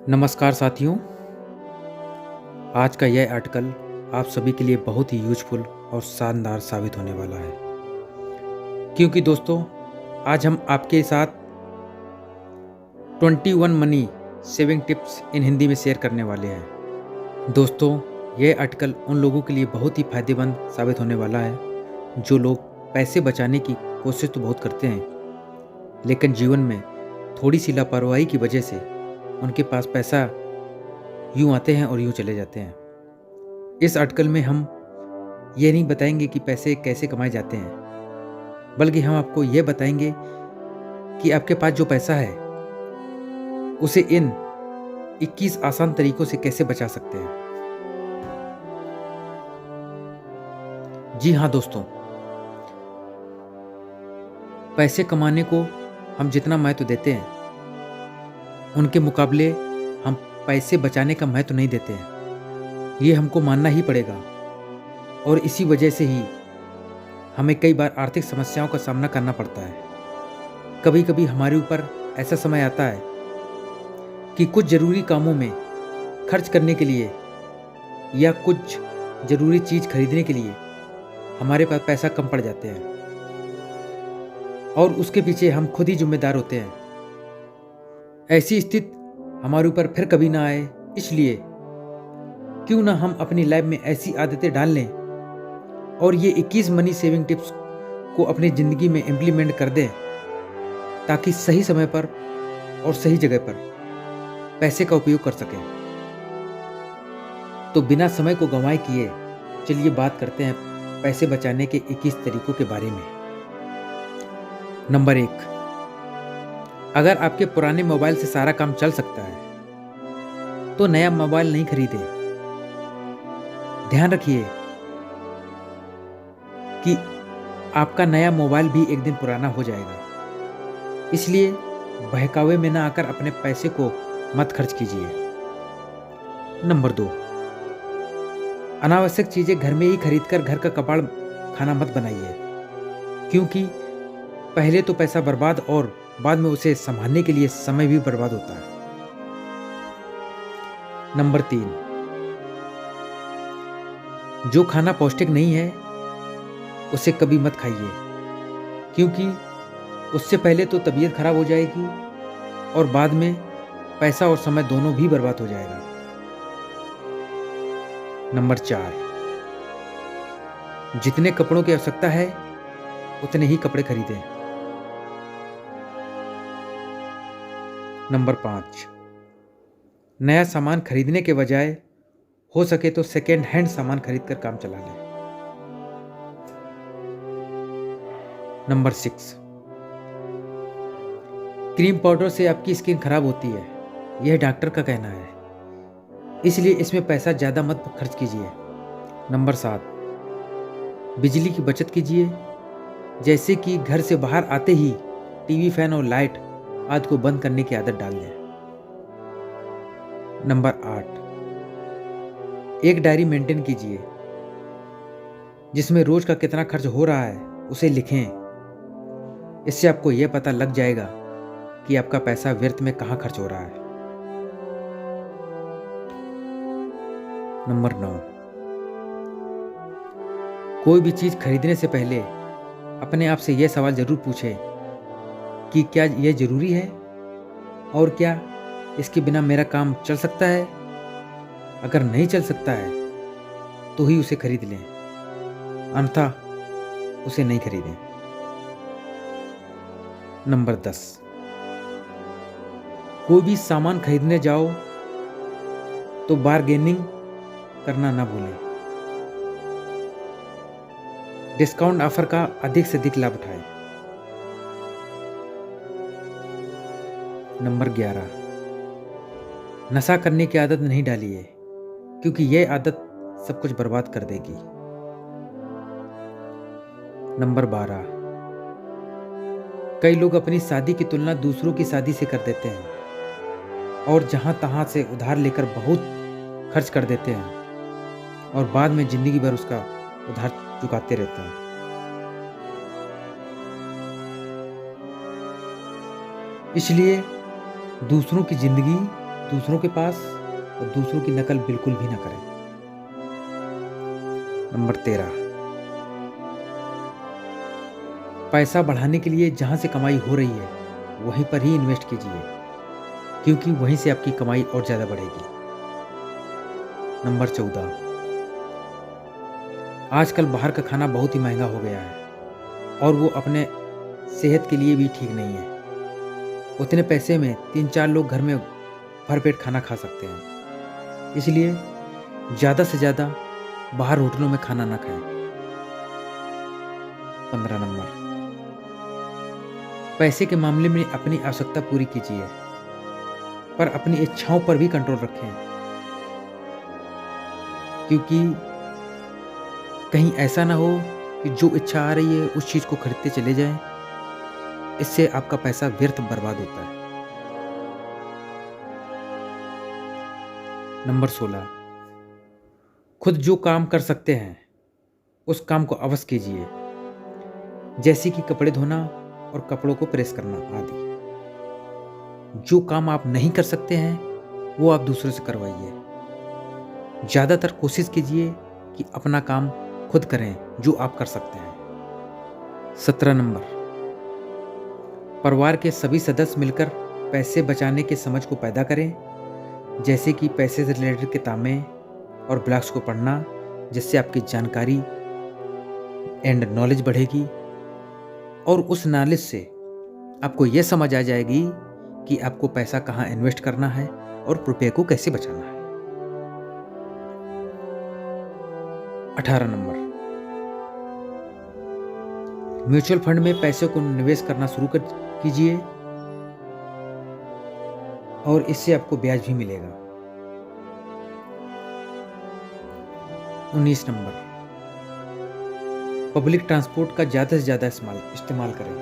नमस्कार साथियों। आज का यह आर्टिकल आप सभी के लिए बहुत ही यूजफुल और शानदार साबित होने वाला है, क्योंकि दोस्तों आज हम आपके साथ 21 मनी सेविंग टिप्स इन हिंदी में शेयर करने वाले हैं। दोस्तों यह आर्टिकल उन लोगों के लिए बहुत ही फायदेमंद साबित होने वाला है जो लोग पैसे बचाने की कोशिश तो बहुत करते हैं, लेकिन जीवन में थोड़ी सी लापरवाही की वजह से उनके पास पैसा यूँ आते हैं और यूँ चले जाते हैं। इस आर्टिकल में हम ये नहीं बताएंगे कि पैसे कैसे कमाए जाते हैं, बल्कि हम आपको ये बताएंगे कि आपके पास जो पैसा है उसे इन 21 आसान तरीकों से कैसे बचा सकते हैं। जी हाँ दोस्तों, पैसे कमाने को हम जितना महत्व देते हैं उनके मुकाबले हम पैसे बचाने का महत्व नहीं देते हैं। ये हमको मानना ही पड़ेगा, और इसी वजह से ही हमें कई बार आर्थिक समस्याओं का सामना करना पड़ता है। कभी कभी हमारे ऊपर ऐसा समय आता है कि कुछ ज़रूरी कामों में खर्च करने के लिए या कुछ ज़रूरी चीज़ खरीदने के लिए हमारे पास पैसा कम पड़ जाते हैं, और उसके पीछे हम खुद ही जिम्मेदार होते हैं। ऐसी स्थिति हमारे ऊपर फिर कभी ना आए, इसलिए क्यों ना हम अपनी लाइफ में ऐसी आदतें डाल लें और ये 21 मनी सेविंग टिप्स को अपनी ज़िंदगी में इम्प्लीमेंट कर दें, ताकि सही समय पर और सही जगह पर पैसे का उपयोग कर सकें। तो बिना समय को गंवाए किए चलिए बात करते हैं पैसे बचाने के 21 तरीकों के बारे में। नंबर 1, अगर आपके पुराने मोबाइल से सारा काम चल सकता है तो नया मोबाइल नहीं खरीदें। ध्यान रखिए कि आपका नया मोबाइल भी एक दिन पुराना हो जाएगा, इसलिए बहकावे में ना आकर अपने पैसे को मत खर्च कीजिए। नंबर 2, अनावश्यक चीजें घर में ही खरीदकर घर का कबाड़ खाना मत बनाइए, क्योंकि पहले तो पैसा बर्बाद और बाद में उसे संभालने के लिए समय भी बर्बाद होता है। नंबर 3, जो खाना पौष्टिक नहीं है उसे कभी मत खाइए, क्योंकि उससे पहले तो तबीयत खराब हो जाएगी और बाद में पैसा और समय दोनों भी बर्बाद हो जाएगा। नंबर 4, जितने कपड़ों की आवश्यकता है उतने ही कपड़े खरीदें। नंबर 5, नया सामान खरीदने के बजाय हो सके तो सेकेंड हैंड सामान खरीदकर काम चला लें। नंबर 6, क्रीम पाउडर से आपकी स्किन खराब होती है, यह डॉक्टर का कहना है, इसलिए इसमें पैसा ज़्यादा मत खर्च कीजिए। नंबर 7, बिजली की बचत कीजिए, जैसे कि घर से बाहर आते ही टीवी, फैन और लाइट आदि को बंद करने की आदत डाल दें। नंबर 8, एक डायरी मेंटेन कीजिए जिसमें रोज का कितना खर्च हो रहा है उसे लिखें। इससे आपको यह पता लग जाएगा कि आपका पैसा व्यर्थ में कहाँ खर्च हो रहा है। नंबर 9, कोई भी चीज खरीदने से पहले अपने आप से यह सवाल जरूर पूछें कि क्या यह जरूरी है और क्या इसके बिना मेरा काम चल सकता है। अगर नहीं चल सकता है तो ही उसे खरीद लें, अन्यथा उसे नहीं खरीदें। नंबर 10, कोई भी सामान खरीदने जाओ तो बार्गेनिंग करना ना भूलें। डिस्काउंट ऑफर का अधिक से अधिक लाभ उठाएं। नंबर 11, नशा करने की आदत नहीं डालिए, क्योंकि यह आदत सब कुछ बर्बाद कर देगी। नंबर 12, कई लोग अपनी शादी की तुलना दूसरों की शादी से कर देते हैं और जहां तहां से उधार लेकर बहुत खर्च कर देते हैं और बाद में जिंदगी भर उसका उधार चुकाते रहते हैं। इसलिए दूसरों की जिंदगी दूसरों के पास और दूसरों की नकल बिल्कुल भी ना करें। नंबर 13, पैसा बढ़ाने के लिए जहां से कमाई हो रही है वहीं पर ही इन्वेस्ट कीजिए, क्योंकि वहीं से आपकी कमाई और ज्यादा बढ़ेगी। नंबर 14, आजकल बाहर का खाना बहुत ही महंगा हो गया है और वो अपने सेहत के लिए भी ठीक नहीं है। उतने पैसे में 3-4 लोग घर में भरपेट खाना खा सकते हैं, इसलिए ज़्यादा से ज़्यादा बाहर होटलों में खाना ना खाएं। 15 नंबर, पैसे के मामले में अपनी आवश्यकता पूरी कीजिए, पर अपनी इच्छाओं पर भी कंट्रोल रखें, क्योंकि कहीं ऐसा ना हो कि जो इच्छा आ रही है उस चीज़ को खरीदते चले जाएं। इससे आपका पैसा व्यर्थ बर्बाद होता है। नंबर 16, खुद जो काम कर सकते हैं उस काम को अवश्य कीजिए, जैसे कि कपड़े धोना और कपड़ों को प्रेस करना आदि। जो काम आप नहीं कर सकते हैं वो आप दूसरों से करवाइए। ज़्यादातर कोशिश कीजिए कि अपना काम खुद करें जो आप कर सकते हैं। 17 नंबर, परिवार के सभी सदस्य मिलकर पैसे बचाने के समझ को पैदा करें, जैसे कि पैसे से रिलेटेड किताबें और ब्लॉग्स को पढ़ना, जिससे आपकी जानकारी एंड नॉलेज बढ़ेगी और उस नॉलेज से आपको यह समझ आ जाएगी कि आपको पैसा कहाँ इन्वेस्ट करना है और रुपये को कैसे बचाना है। 18 नंबर, म्यूचुअल फंड में पैसे को निवेश करना शुरू कीजिए और इससे आपको ब्याज भी मिलेगा। 19 नंबर, पब्लिक ट्रांसपोर्ट का ज़्यादा से ज़्यादा इस्तेमाल करें।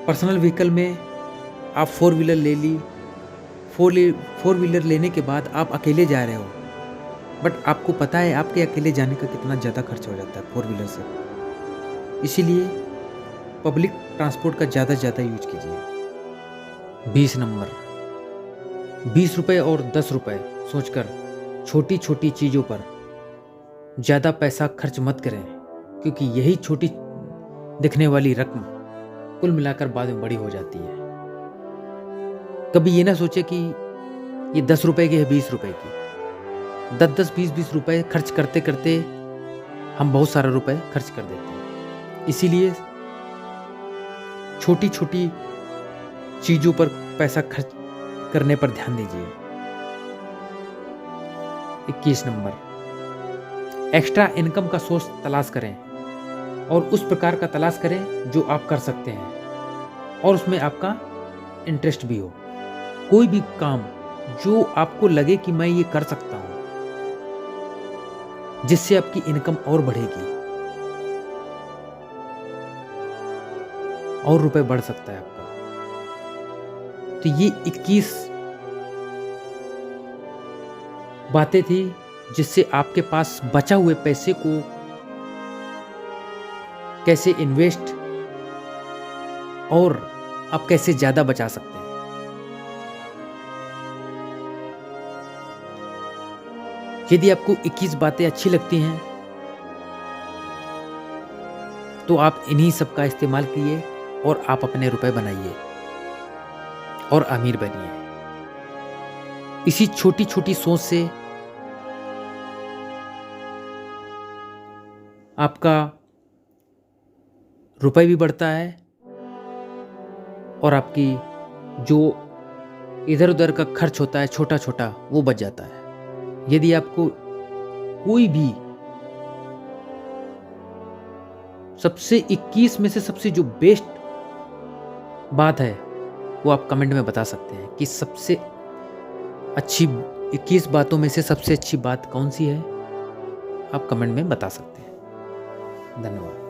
पर्सनल व्हीकल में आप 4 व्हीलर ले ली, 4 व्हीलर लेने के बाद आप अकेले जा रहे हो, बट आपको पता है आपके अकेले जाने का कितना ज़्यादा खर्च हो जाता है 4 व्हीलर से। इसीलिए पब्लिक ट्रांसपोर्ट का ज़्यादा से ज़्यादा यूज कीजिए। 20 नंबर, 20 रुपये और 10 रुपये सोचकर छोटी छोटी चीज़ों पर ज़्यादा पैसा खर्च मत करें, क्योंकि यही छोटी दिखने वाली रकम कुल मिलाकर बाद में बड़ी हो जाती है। कभी ये ना सोचे कि ये 10 रुपये की है 20 रुपये की। 10-10, 20-20 रुपये खर्च करते करते हम बहुत सारा रुपए खर्च कर देते हैं। इसीलिए छोटी छोटी चीज़ों पर पैसा खर्च करने पर ध्यान दीजिए। 21 नंबर, एक्स्ट्रा इनकम का सोर्स तलाश करें और उस प्रकार का तलाश करें जो आप कर सकते हैं और उसमें आपका इंटरेस्ट भी हो। कोई भी काम जो आपको लगे कि मैं ये कर सकता हूं, जिससे आपकी इनकम और बढ़ेगी और रुपए बढ़ सकता है आपका। तो ये 21 बातें थी जिससे आपके पास बचा हुए पैसे को कैसे इन्वेस्ट और आप कैसे ज्यादा बचा सकते हैं। यदि आपको 21 बातें अच्छी लगती हैं तो आप इन्हीं सब का इस्तेमाल कीजिए और आप अपने रुपए बनाइए और अमीर बनिए। इसी छोटी छोटी सोच से आपका रुपए भी बढ़ता है और आपकी जो इधर उधर का खर्च होता है छोटा छोटा वो बच जाता है। यदि आपको कोई भी सबसे 21 में से सबसे जो बेस्ट बात है वो आप कमेंट में बता सकते हैं कि सबसे अच्छी 21 बातों में से सबसे अच्छी बात कौन सी है, आप कमेंट में बता सकते हैं। धन्यवाद।